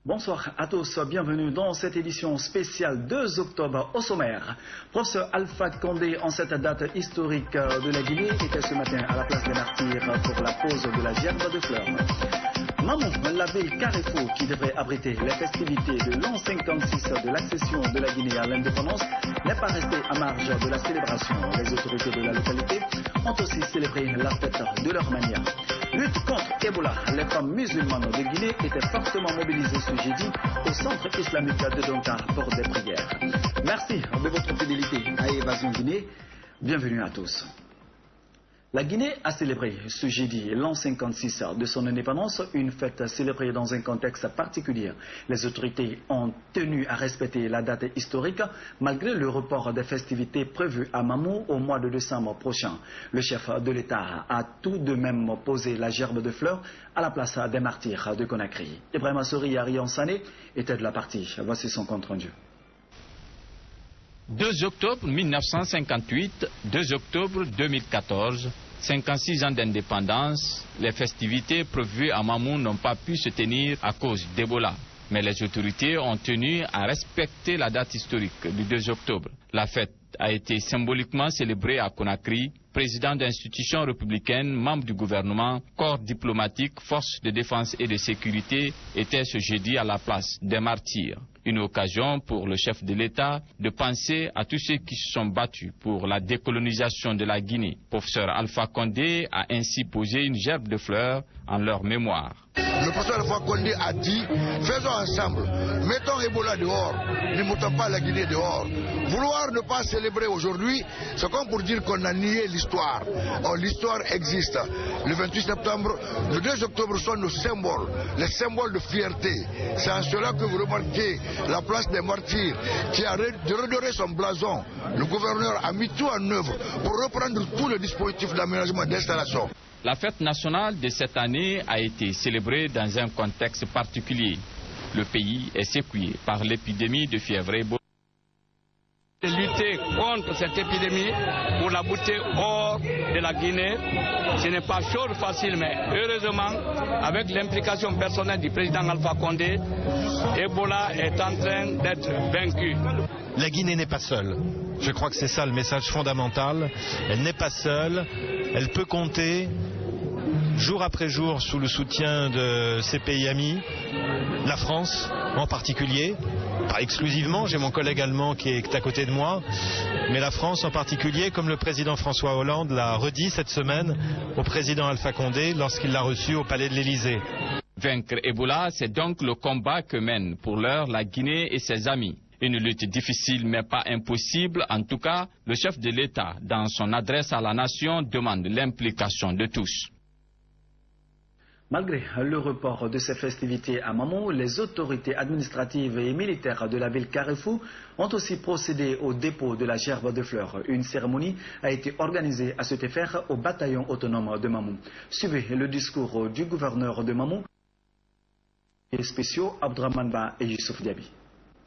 Bonsoir à tous, bienvenue dans cette édition spéciale 2 octobre au sommaire. Professeur Alpha Condé, en cette date historique de la Guinée, était ce matin à la place des Martyrs pour la pose de la gerbe de fleurs. Mamou, la ville Carrefour qui devrait abriter les festivités de l'an 56 de l'accession de la Guinée à l'indépendance, n'est pas restée à marge de la célébration. Les autorités de la localité ont aussi célébré la fête de leur manière. Lutte contre Ebola, les femmes musulmanes de Guinée étaient fortement mobilisées ce jeudi au centre islamique de Donka pour des prières. Merci de votre fidélité à Évasion Guinée. Bienvenue à tous. La Guinée a célébré ce jeudi l'an 56 de son indépendance, une fête célébrée dans un contexte particulier. Les autorités ont tenu à respecter la date historique malgré le report des festivités prévues à Mamou au mois de décembre prochain. Le chef de l'État a tout de même posé la gerbe de fleurs à la place des Martyrs de Conakry. Ibrahima Sori et Ariane Sané étaient de la partie. Voici son compte rendu. 2 octobre 1958, 2 octobre 2014, 56 ans d'indépendance, les festivités prévues à Mamou n'ont pas pu se tenir à cause d'Ebola. Mais les autorités ont tenu à respecter la date historique du 2 octobre. La fête a été symboliquement célébrée à Conakry. Président d'institutions républicaines, membre du gouvernement, corps diplomatique, forces de défense et de sécurité étaient ce jeudi à la place des Martyrs. Une occasion pour le chef de l'État de penser à tous ceux qui se sont battus pour la décolonisation de la Guinée. Professeur Alpha Condé a ainsi posé une gerbe de fleurs en leur mémoire. Le professeur Alpha Condé a dit, faisons ensemble, mettons Ebola dehors, ne mettons pas la Guinée dehors. Vouloir ne pas célébrer aujourd'hui, c'est comme pour dire qu'on a nié l'histoire. Or, l'histoire existe. Le 28 septembre, le 2 octobre sont nos symboles, les symboles de fierté. C'est en cela que vous remarquez la place des Martyrs qui a redoré son blason. Le gouverneur a mis tout en œuvre pour reprendre tout le dispositif d'aménagement d'installation. La fête nationale de cette année a été célébrée dans un contexte particulier. Le pays est secoué par l'épidémie de fièvre Ebola. Lutter contre cette épidémie pour la bouter hors de la Guinée, ce n'est pas chose facile, mais heureusement, avec l'implication personnelle du président Alpha Condé, Ebola est en train d'être vaincu. La Guinée n'est pas seule. Je crois que c'est ça le message fondamental. Elle n'est pas seule. Elle peut compter jour après jour sous le soutien de ses pays amis, la France en particulier. Pas exclusivement, j'ai mon collègue allemand qui est à côté de moi, mais la France en particulier, comme le président François Hollande l'a redit cette semaine au président Alpha Condé lorsqu'il l'a reçu au palais de l'Élysée. Vaincre Ebola, c'est donc le combat que mène pour l'heure la Guinée et ses amis. Une lutte difficile mais pas impossible. En tout cas, le chef de l'État, dans son adresse à la nation, demande l'implication de tous. Malgré le report de ces festivités à Mamou, les autorités administratives et militaires de la ville Carrefour ont aussi procédé au dépôt de la gerbe de fleurs. Une cérémonie a été organisée à cet effet au bataillon autonome de Mamou. Suivez le discours du gouverneur de Mamou, et spéciaux Abdraman Ba et Youssouf Diaby.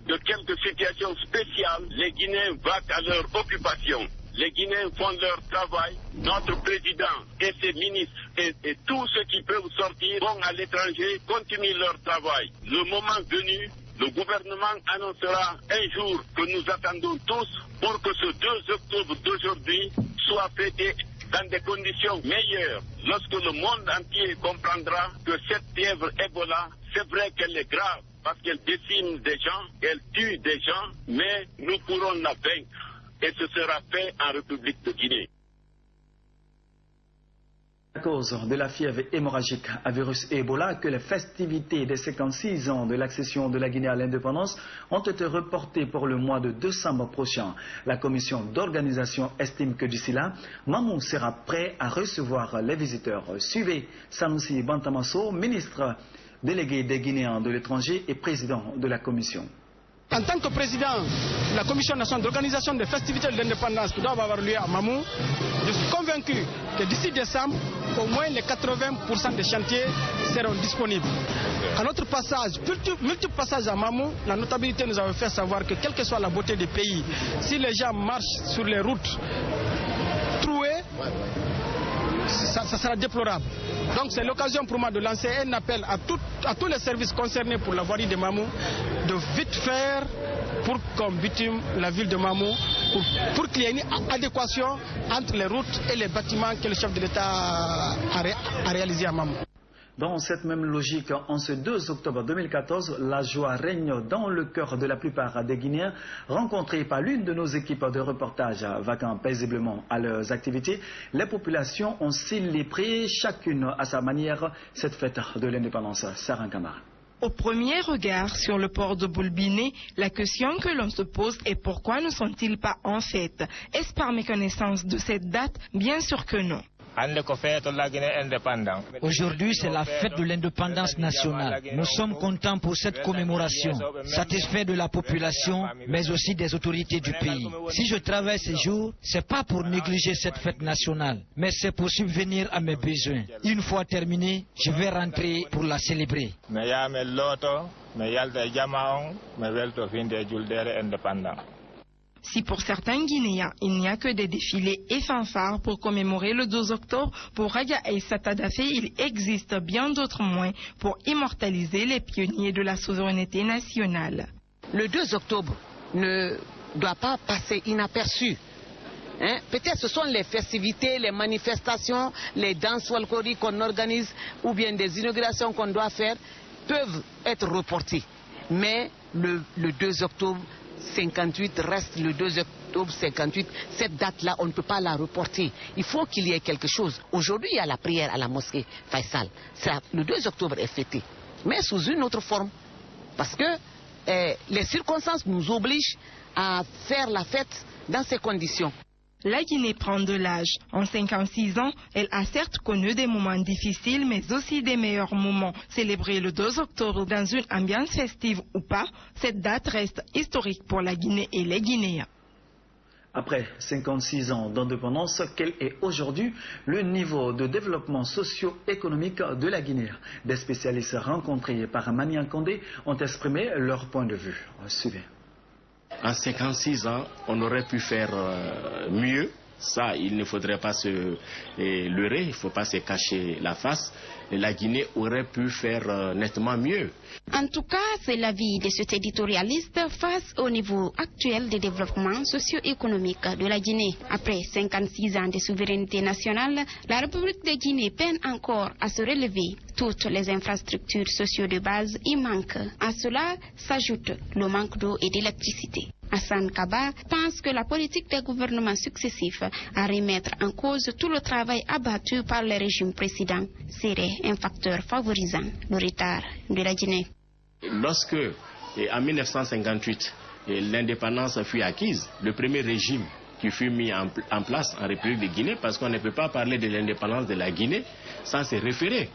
De quelques situations spéciales, les Guinéens vaquent à leur occupation. Les Guinéens font leur travail. Notre président et ses ministres et tous ceux qui peuvent sortir vont à l'étranger, continuent leur travail. Le moment venu, le gouvernement annoncera un jour que nous attendons tous pour que ce 2 octobre d'aujourd'hui soit fêté dans des conditions meilleures. Lorsque le monde entier comprendra que cette fièvre Ebola, c'est vrai qu'elle est grave parce qu'elle décime des gens, elle tue des gens, mais nous pourrons la vaincre. Et ce sera fait en République de Guinée. À cause de la fièvre hémorragique à virus Ebola, que les festivités des 56 ans de l'accession de la Guinée à l'indépendance ont été reportées pour le mois de décembre prochain. La commission d'organisation estime que d'ici là, Mamou sera prêt à recevoir les visiteurs. Suivez Sanoussi Bantamasso, ministre délégué des Guinéens de l'étranger et président de la commission. En tant que président de la Commission nationale d'organisation des festivités de l'indépendance qui doivent avoir lieu à Mamou, je suis convaincu que d'ici décembre, au moins les 80% des chantiers seront disponibles. À notre passage, multiples passages à Mamou, la notabilité nous avait fait savoir que quelle que soit la beauté des pays, si les gens marchent sur les routes trouées, ça sera déplorable. Donc c'est l'occasion pour moi de lancer un appel à tous les services concernés pour la voirie de Mamou de vite faire pour qu'on bitume la ville de Mamou, pour qu'il y ait une adéquation entre les routes et les bâtiments que le chef de l'État a réalisés à Mamou. Dans cette même logique, en ce 2 octobre 2014, la joie règne dans le cœur de la plupart des Guinéens. Rencontrés par l'une de nos équipes de reportage vaquant paisiblement à leurs activités, les populations ont célébré chacune à sa manière cette fête de l'indépendance. Sarah Kamara. Au premier regard sur le port de Boulbiné, la question que l'on se pose est pourquoi ne sont-ils pas en fête? Est-ce par méconnaissance de cette date? Bien sûr que non. Aujourd'hui, c'est la fête de l'indépendance nationale. Nous sommes contents pour cette commémoration, satisfaits de la population, mais aussi des autorités du pays. Si je travaille ces jours, c'est pas pour négliger cette fête nationale, mais c'est pour subvenir à mes besoins. Une fois terminé, je vais rentrer pour la célébrer. Si pour certains Guinéens, il n'y a que des défilés et fanfares pour commémorer le 12 octobre, pour Raja Aïssata Daffé, il existe bien d'autres moyens pour immortaliser les pionniers de la souveraineté nationale. Le 2 octobre ne doit pas passer inaperçu. Peut-être ce sont les festivités, les manifestations, les danses folkloriques qu'on organise ou bien des inaugurations qu'on doit faire peuvent être reportées. Mais le 2 octobre 58 reste le 2 octobre 58. Cette date-là, on ne peut pas la reporter. Il faut qu'il y ait quelque chose. Aujourd'hui, il y a la prière à la mosquée Faisal. Le 2 octobre est fêté, mais sous une autre forme. Parce que les circonstances nous obligent à faire la fête dans ces conditions. La Guinée prend de l'âge. En 56 ans, elle a certes connu des moments difficiles, mais aussi des meilleurs moments. Célébrer le 2 octobre dans une ambiance festive ou pas, cette date reste historique pour la Guinée et les Guinéens. Après 56 ans d'indépendance, quel est aujourd'hui le niveau de développement socio-économique de la Guinée? Des spécialistes rencontrés par Maniang Condé ont exprimé leur point de vue. Suivez. En 56 ans, on aurait pu faire mieux. Ça, il ne faudrait pas se leurrer, il ne faut pas se cacher la face. La Guinée aurait pu faire nettement mieux. En tout cas, c'est l'avis de cet éditorialiste face au niveau actuel de développement socio-économique de la Guinée. Après 56 ans de souveraineté nationale, la République de Guinée peine encore à se relever. Toutes les infrastructures sociales de base y manquent. À cela s'ajoute le manque d'eau et d'électricité. Hassan Kaba pense que la politique des gouvernements successifs à remettre en cause tout le travail abattu par les régimes précédents serait un facteur favorisant le retard de la Guinée. Lorsque, en 1958, l'indépendance fut acquise, le premier régime qui fut mis en place en République de Guinée, parce qu'on ne peut pas parler de l'indépendance de la Guinée sans se référer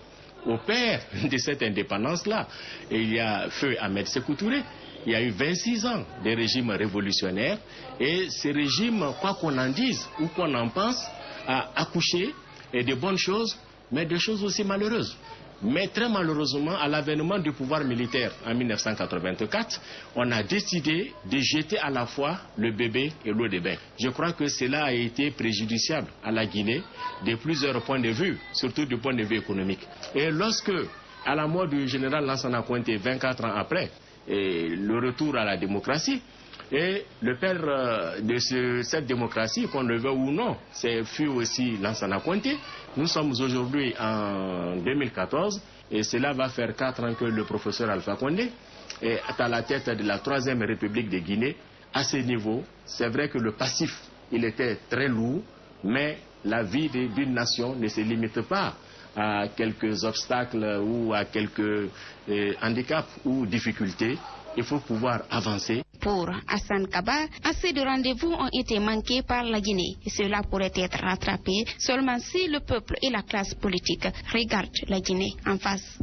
au père de cette indépendance-là. Et il y a feu Ahmed Sékou Touré. Il y a eu 26 ans de régime révolutionnaire et ce régime, quoi qu'on en dise ou qu'on en pense, a accouché de bonnes choses, mais de choses aussi malheureuses. Mais très malheureusement, à l'avènement du pouvoir militaire en 1984, on a décidé de jeter à la fois le bébé et l'eau de bain. Je crois que cela a été préjudiciable à la Guinée de plusieurs points de vue, surtout du point de vue économique. Et lorsque, à la mort du général Lansana Conté, 24 ans après, et le retour à la démocratie, et le père de cette démocratie, qu'on le veuille ou non, fut aussi Lansana Conté. Nous sommes aujourd'hui en 2014 et cela va faire 4 ans que le professeur Alpha Condé est à la tête de la 3e République de Guinée. À ce niveau, c'est vrai que le passif, il était très lourd, mais la vie d'une nation ne se limite pas à quelques obstacles ou à quelques handicaps ou difficultés. Il faut pouvoir avancer. Pour Hassan Kaba, assez de rendez-vous ont été manqués par la Guinée. Et cela pourrait être rattrapé seulement si le peuple et la classe politique regardent la Guinée en face.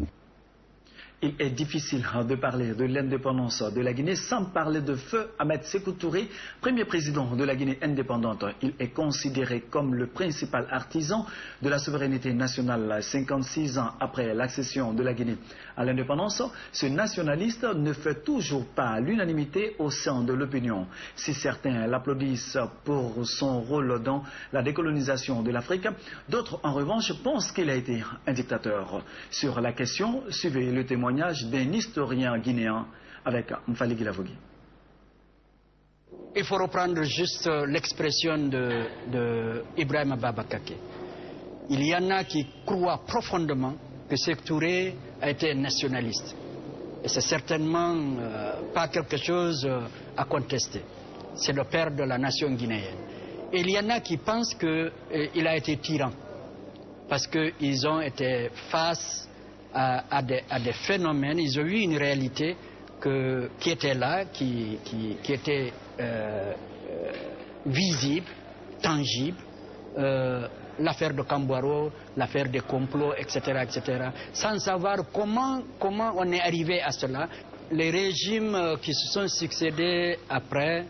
Il est difficile de parler de l'indépendance de la Guinée sans parler de feu Ahmed Sékou Touré, premier président de la Guinée indépendante. Il est considéré comme le principal artisan de la souveraineté nationale 56 ans après l'accession de la Guinée à l'indépendance. Ce nationaliste ne fait toujours pas l'unanimité au sein de l'opinion. Si certains l'applaudissent pour son rôle dans la décolonisation de l'Afrique, d'autres en revanche pensent qu'il a été un dictateur. Sur la question, suivez le témoignage d'un historien guinéen avec Mfali Guilavogui. Il faut reprendre juste l'expression de Ibrahim Babakake. Il y en a qui croient profondément que Sékou Touré a été un nationaliste. Et c'est certainement pas quelque chose à contester. C'est le père de la nation guinéenne. Et il y en a qui pensent qu'il a été tyran. Parce qu'ils ont été face à des phénomènes, ils ont eu une réalité qui était là, qui était visible, tangible. L'affaire de Kambouaro, l'affaire des complots, etc., etc. Sans savoir comment on est arrivé à cela. Les régimes qui se sont succédés après,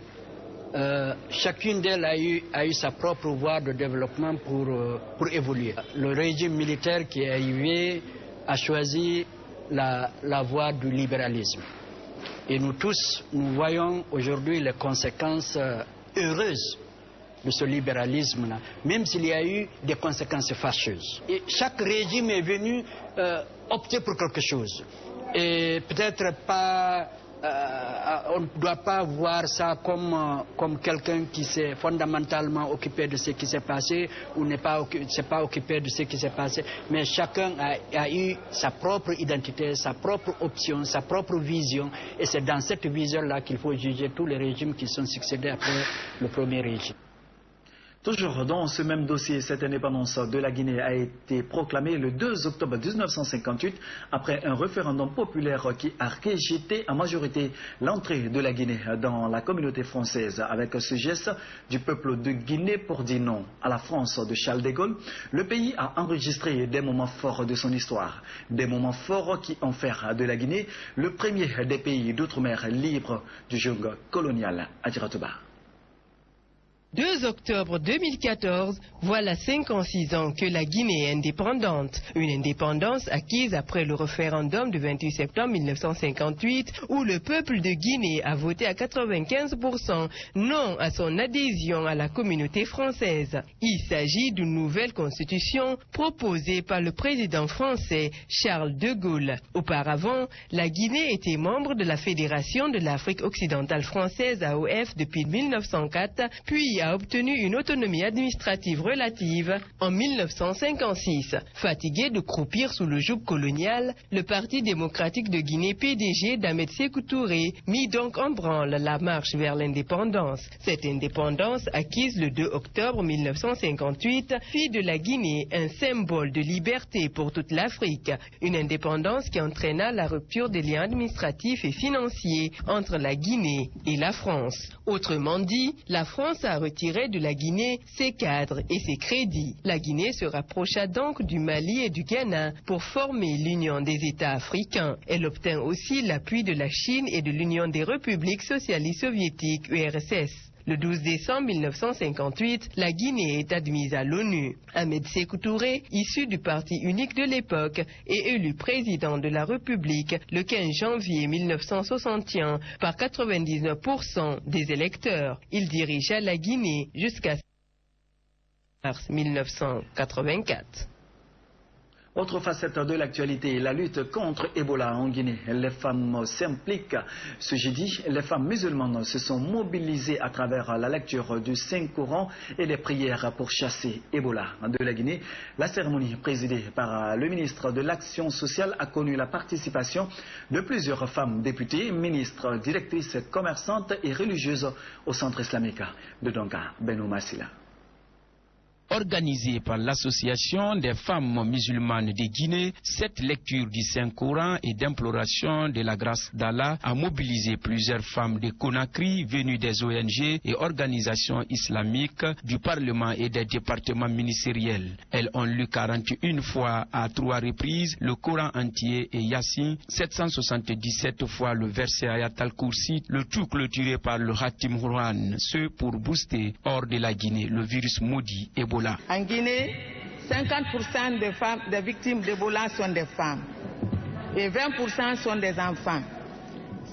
chacune d'elles a eu sa propre voie de développement pour évoluer. Le régime militaire qui est arrivé a choisi la voie du libéralisme. Et nous tous, nous voyons aujourd'hui les conséquences heureuses de ce libéralisme-là, même s'il y a eu des conséquences fâcheuses. Et chaque régime est venu opter pour quelque chose. Et peut-être pas... on ne doit pas voir ça comme quelqu'un qui s'est fondamentalement occupé de ce qui s'est passé ou ne s'est pas occupé de ce qui s'est passé, mais chacun a eu sa propre identité, sa propre option, sa propre vision, et c'est dans cette vision-là qu'il faut juger tous les régimes qui sont succédés après le premier régime. Toujours dans ce même dossier, cette indépendance de la Guinée a été proclamée le 2 octobre 1958 après un référendum populaire qui a rejeté en majorité l'entrée de la Guinée dans la communauté française. Avec ce geste du peuple de Guinée pour dire non à la France de Charles de Gaulle, le pays a enregistré des moments forts de son histoire. Des moments forts qui ont fait de la Guinée le premier des pays d'outre-mer libres du joug colonial. Adjiratuba. 2 octobre 2014, voilà 56 ans que la Guinée est indépendante. Une indépendance acquise après le référendum du 28 septembre 1958 où le peuple de Guinée a voté à 95% non à son adhésion à la communauté française. Il s'agit d'une nouvelle constitution proposée par le président français Charles de Gaulle. Auparavant, la Guinée était membre de la Fédération de l'Afrique occidentale française AOF depuis 1904, puis a obtenu une autonomie administrative relative en 1956. Fatigué de croupir sous le joug colonial, le Parti démocratique de Guinée PDG d'Ahmed Sékou Touré mit donc en branle la marche vers l'indépendance. Cette indépendance, acquise le 2 octobre 1958, fit de la Guinée un symbole de liberté pour toute l'Afrique. Une indépendance qui entraîna la rupture des liens administratifs et financiers entre la Guinée et la France. Autrement dit, la France a retiré de la Guinée ses cadres et ses crédits. La Guinée se rapprocha donc du Mali et du Ghana pour former l'Union des États africains. Elle obtint aussi l'appui de la Chine et de l'Union des républiques socialistes soviétiques, URSS. Le 12 décembre 1958, la Guinée est admise à l'ONU. Ahmed Sékou Touré, issu du parti unique de l'époque, est élu président de la République le 15 janvier 1961 par 99% des électeurs. Il dirigea la Guinée jusqu'à mars 1984. Autre facette de l'actualité, la lutte contre Ebola en Guinée. Les femmes s'impliquent. Ce jeudi, les femmes musulmanes se sont mobilisées à travers la lecture du Saint-Coran et les prières pour chasser Ebola de la Guinée. La cérémonie présidée par le ministre de l'Action sociale a connu la participation de plusieurs femmes députées, ministres, directrices, commerçantes et religieuses au centre islamique de Donga, Benoît Massila. Organisée par l'Association des femmes musulmanes de Guinée, cette lecture du Saint-Coran et d'imploration de la grâce d'Allah a mobilisé plusieurs femmes de Conakry venues des ONG et organisations islamiques, du Parlement et des départements ministériels. Elles ont lu 41 fois à 3 reprises le Coran entier et Yassine, 777 fois le verset Ayat al-Kursi, le tout clôturé par le Hatim Houran, ce pour booster hors de la Guinée le virus maudit Ebola. En Guinée, 50% des victimes d'Ebola sont des femmes et 20% sont des enfants.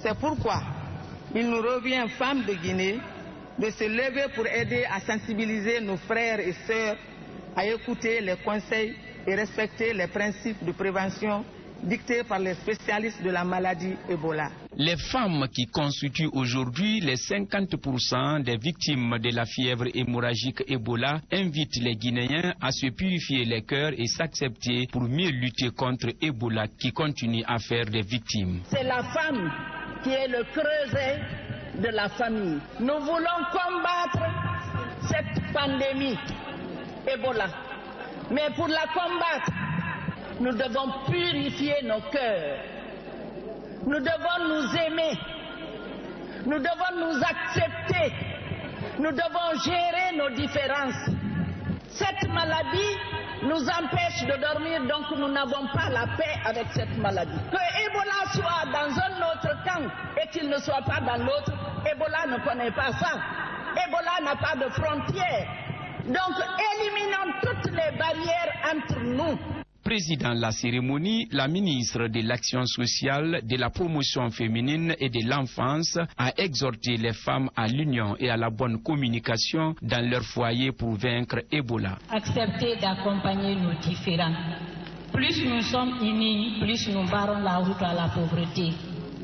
C'est pourquoi il nous revient, femmes de Guinée, de se lever pour aider à sensibiliser nos frères et sœurs à écouter les conseils et respecter les principes de prévention dictés par les spécialistes de la maladie Ebola. Les femmes qui constituent aujourd'hui les 50% des victimes de la fièvre hémorragique Ebola invitent les Guinéens à se purifier les cœurs et s'accepter pour mieux lutter contre Ebola qui continue à faire des victimes. C'est la femme qui est le creuset de la famille. Nous voulons combattre cette pandémie Ebola. Mais pour la combattre, nous devons purifier nos cœurs. Nous devons nous aimer. Nous devons nous accepter. Nous devons gérer nos différences. Cette maladie nous empêche de dormir, donc nous n'avons pas la paix avec cette maladie. Que Ebola soit dans un autre camp et qu'il ne soit pas dans l'autre, Ebola ne connaît pas ça. Ebola n'a pas de frontières. Donc éliminons toutes les barrières entre nous. Président de la cérémonie, la ministre de l'Action sociale, de la promotion féminine et de l'enfance a exhorté les femmes à l'union et à la bonne communication dans leur foyer pour vaincre Ebola. Accepter d'accompagner nos différends. Plus nous sommes unis, plus nous barrons la route à la pauvreté.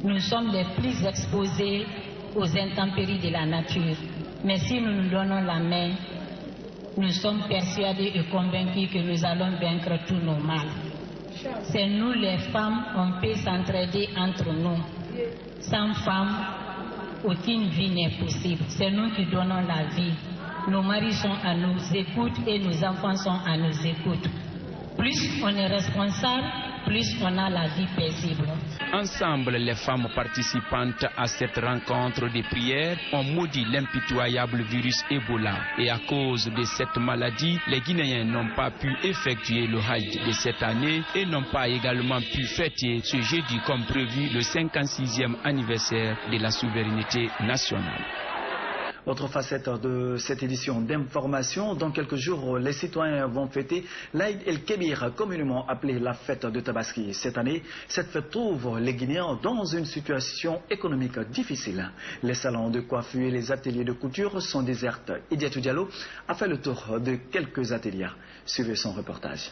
Nous sommes les plus exposés aux intempéries de la nature. Mais si nous nous donnons la main, nous sommes persuadés et convaincus que nous allons vaincre tous nos maux. C'est nous les femmes, on peut s'entraider entre nous. Sans femmes, aucune vie n'est possible. C'est nous qui donnons la vie. Nos maris sont à nos écoutes et nos enfants sont à nos écoutes. Plus on est responsable, plus on a la vie paisible. Ensemble, les femmes participantes à cette rencontre de prière ont maudit l'impitoyable virus Ebola. Et à cause de cette maladie, les Guinéens n'ont pas pu effectuer le Hajj de cette année et n'ont pas également pu fêter ce jeudi comme prévu le 56e anniversaire de la souveraineté nationale. Autre facette de cette édition d'information, dans quelques jours, les citoyens vont fêter l'Aïd el-Kébir, communément appelée la fête de Tabaski. Cette année, cette fête trouve les Guinéens dans une situation économique difficile. Les salons de coiffure et les ateliers de couture sont déserts. Idiatou Diallo a fait le tour de quelques ateliers. Suivez son reportage.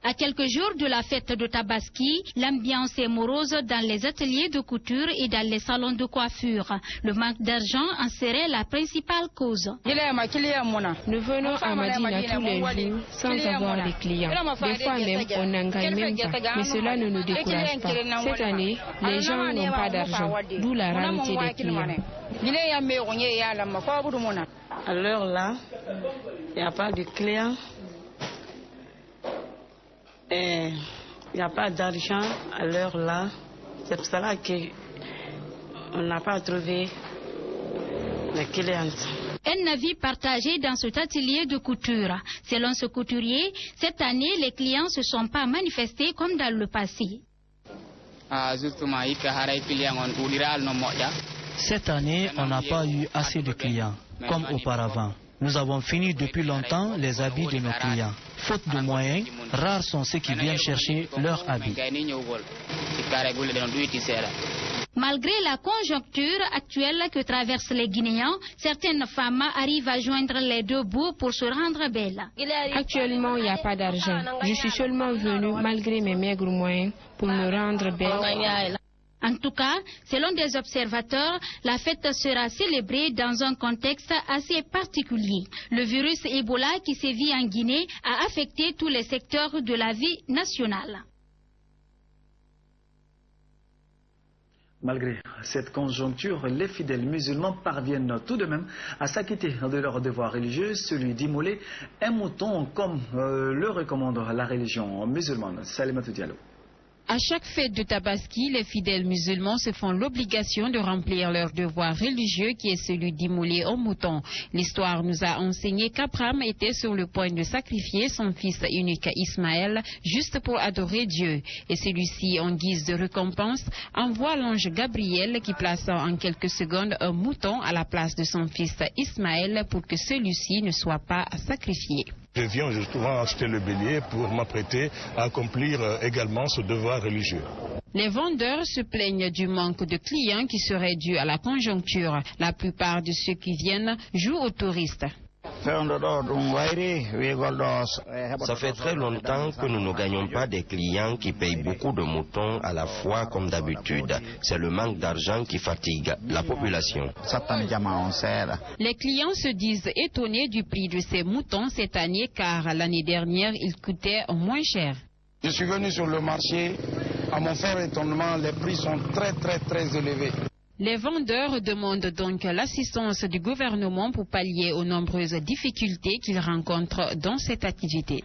À quelques jours de la fête de Tabaski, l'ambiance est morose dans les ateliers de couture et dans les salons de coiffure. Le manque d'argent en serait la principale cause. Nous venons à Madina tous les jours sans avoir de clients. Des fois même, on n'engage même pas. Mais cela ne nous décourage pas. Cette année, les gens n'ont pas d'argent, d'où la rareté des clients. À l'heure là, il n'y a pas de clients. Il n'y a pas d'argent à l'heure là. C'est pour cela qu'on n'a pas trouvé les clientes. Un avis partagé dans cet atelier de couture. Selon ce couturier, cette année, les clients ne se sont pas manifestés comme dans le passé. Cette année, on n'a pas eu assez de clients, comme auparavant. Nous avons fini depuis longtemps les habits de nos clients. Faute de moyens, rares sont ceux qui viennent chercher leurs habits. Malgré la conjoncture actuelle que traversent les Guinéens, certaines femmes arrivent à joindre les deux bouts pour se rendre belles. Actuellement, il n'y a pas d'argent. Je suis seulement venue, malgré mes maigres moyens, pour me rendre belle. En tout cas, selon des observateurs, la fête sera célébrée dans un contexte assez particulier. Le virus Ebola qui sévit en Guinée a affecté tous les secteurs de la vie nationale. Malgré cette conjoncture, les fidèles musulmans parviennent tout de même à s'acquitter de leur devoir religieux, celui d'immoler un mouton comme le recommande la religion musulmane. Salimatou Diallo. À chaque fête de Tabaski, les fidèles musulmans se font l'obligation de remplir leur devoir religieux qui est celui d'immoler un mouton. L'histoire nous a enseigné qu'Abraham était sur le point de sacrifier son fils unique Ismaël juste pour adorer Dieu. Et celui-ci, en guise de récompense, envoie l'ange Gabriel qui place en quelques secondes un mouton à la place de son fils Ismaël pour que celui-ci ne soit pas sacrifié. Je viens justement acheter le bélier pour m'apprêter à accomplir également ce devoir religieux. Les vendeurs se plaignent du manque de clients qui serait dû à la conjoncture. La plupart de ceux qui viennent jouent aux touristes. Ça fait très longtemps que nous ne gagnons pas des clients qui payent beaucoup de moutons à la fois comme d'habitude. C'est le manque d'argent qui fatigue la population. Les clients se disent étonnés du prix de ces moutons cette année car l'année dernière ils coûtaient moins cher. Je suis venu sur le marché, à mon fort étonnement, les prix sont très élevés. Les vendeurs demandent donc l'assistance du gouvernement pour pallier aux nombreuses difficultés qu'ils rencontrent dans cette activité.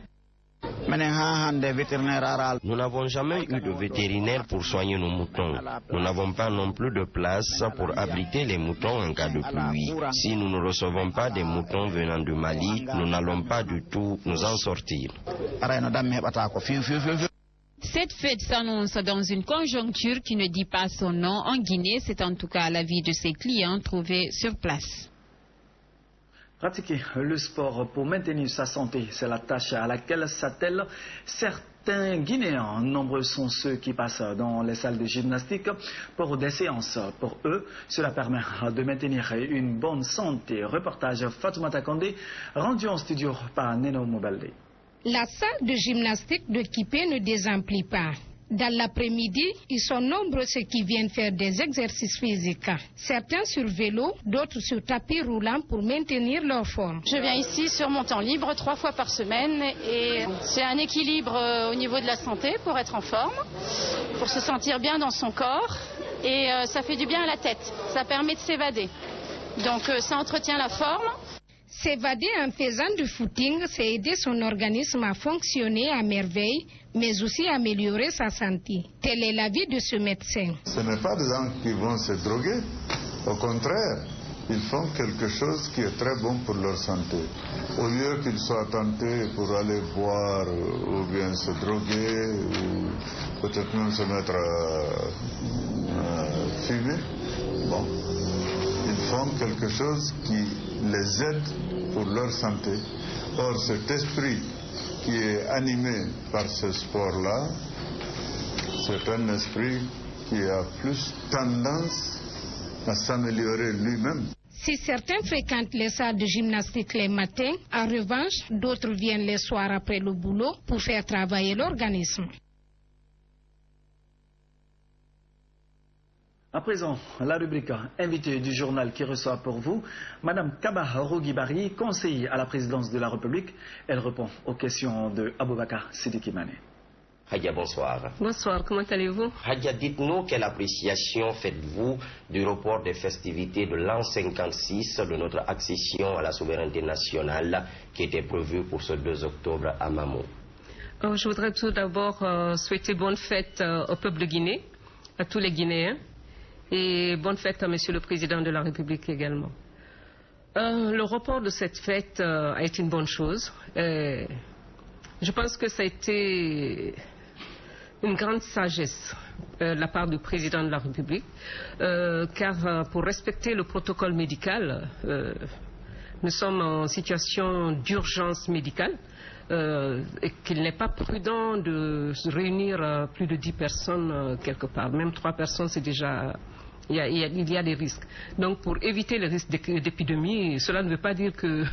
Nous n'avons jamais eu de vétérinaire pour soigner nos moutons. Nous n'avons pas non plus de place pour abriter les moutons en cas de pluie. Si nous ne recevons pas des moutons venant du Mali, nous n'allons pas du tout nous en sortir. Cette fête s'annonce dans une conjoncture qui ne dit pas son nom en Guinée. C'est en tout cas l'avis de ses clients trouvés sur place. Pratiquer le sport pour maintenir sa santé, c'est la tâche à laquelle s'attellent certains Guinéens. Nombreux sont ceux qui passent dans les salles de gymnastique pour des séances. Pour eux, cela permet de maintenir une bonne santé. Reportage Fatoumata Kandé, rendu en studio par Neno Mobalde. La salle de gymnastique de Kipé ne désemplit pas. Dans l'après-midi, ils sont nombreux ceux qui viennent faire des exercices physiques. Certains sur vélo, d'autres sur tapis roulant pour maintenir leur forme. Je viens ici sur mon temps libre 3 fois par semaine et c'est un équilibre au niveau de la santé pour être en forme, pour se sentir bien dans son corps et ça fait du bien à la tête. Ça permet de s'évader. Donc ça entretient la forme. S'évader en faisant du footing, c'est aider son organisme à fonctionner à merveille, mais aussi améliorer sa santé. Tel est l'avis de ce médecin. Ce n'est pas des gens qui vont se droguer. Au contraire, ils font quelque chose qui est très bon pour leur santé. Au lieu qu'ils soient tentés pour aller boire ou bien se droguer ou peut-être même se mettre à fumer, bon, ils font quelque chose qui les aide pour leur santé. Or, cet esprit qui est animé par ce sport-là, c'est un esprit qui a plus tendance à s'améliorer lui-même. Si certains fréquentent les salles de gymnastique les matins, en revanche, d'autres viennent les soirs après le boulot pour faire travailler l'organisme. À présent, la rubrique invité du journal qui reçoit pour vous Madame Kaba Rougibari, conseillère à la présidence de la République. Elle répond aux questions de Aboubakar Sidiki Mané. Hadja, bonsoir. Bonsoir, comment allez-vous? Hadja, dites-nous quelle appréciation faites-vous du report des festivités de l'an 56 de notre accession à la souveraineté nationale qui était prévue pour ce 2 octobre à Mamou? Je voudrais tout d'abord souhaiter bonne fête au peuple de Guinée, à tous les Guinéens. Et bonne fête à Monsieur le Président de la République également. Le report de cette fête a été une bonne chose. Je pense que ça a été une grande sagesse de la part du Président de la République, car pour respecter le protocole médical, nous sommes en situation d'urgence médicale et qu'il n'est pas prudent de se réunir plus de 10 personnes quelque part. Même 3 personnes, c'est déjà... Il y a des risques. Donc, pour éviter les risques d'épidémie, cela ne veut pas dire que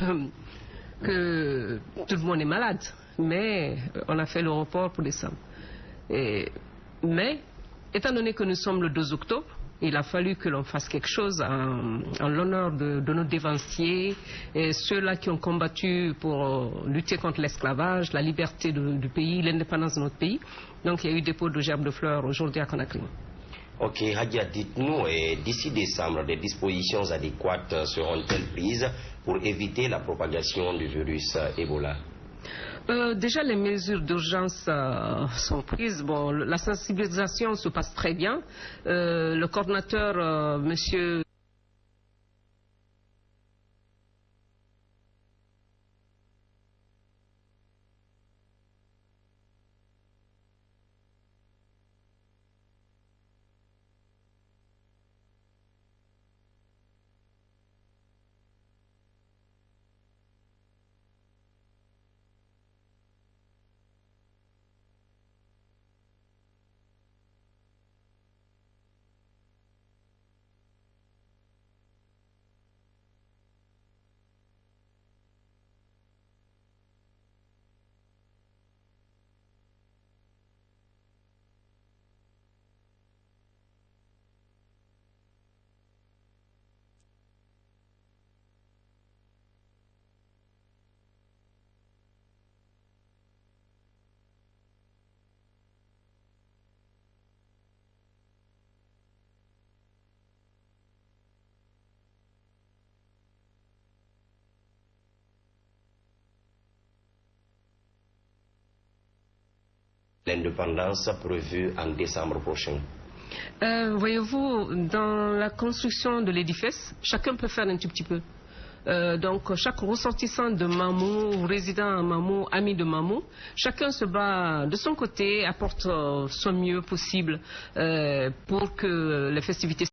tout le monde est malade, mais on a fait le report pour décembre. Mais, étant donné que nous sommes le 2 octobre, il a fallu que l'on fasse quelque chose en l'honneur de nos dévanciers et ceux-là qui ont combattu pour lutter contre l'esclavage, la liberté du pays, l'indépendance de notre pays. Donc, il y a eu dépôt de gerbes de fleurs aujourd'hui à Conakry. Ok, Hadia, dites-nous, d'ici décembre, des dispositions adéquates seront-elles prises pour éviter la propagation du virus Ebola? Déjà, les mesures d'urgence sont prises. Bon, la sensibilisation se passe très bien. Le coordonnateur, monsieur... L'indépendance prévue en décembre prochain? Voyez-vous, dans la construction de l'édifice, chacun peut faire un tout petit peu. Donc chaque ressortissant de Mamou, résident à Mamou, ami de Mamou, chacun se bat de son côté, apporte son mieux possible pour que les festivités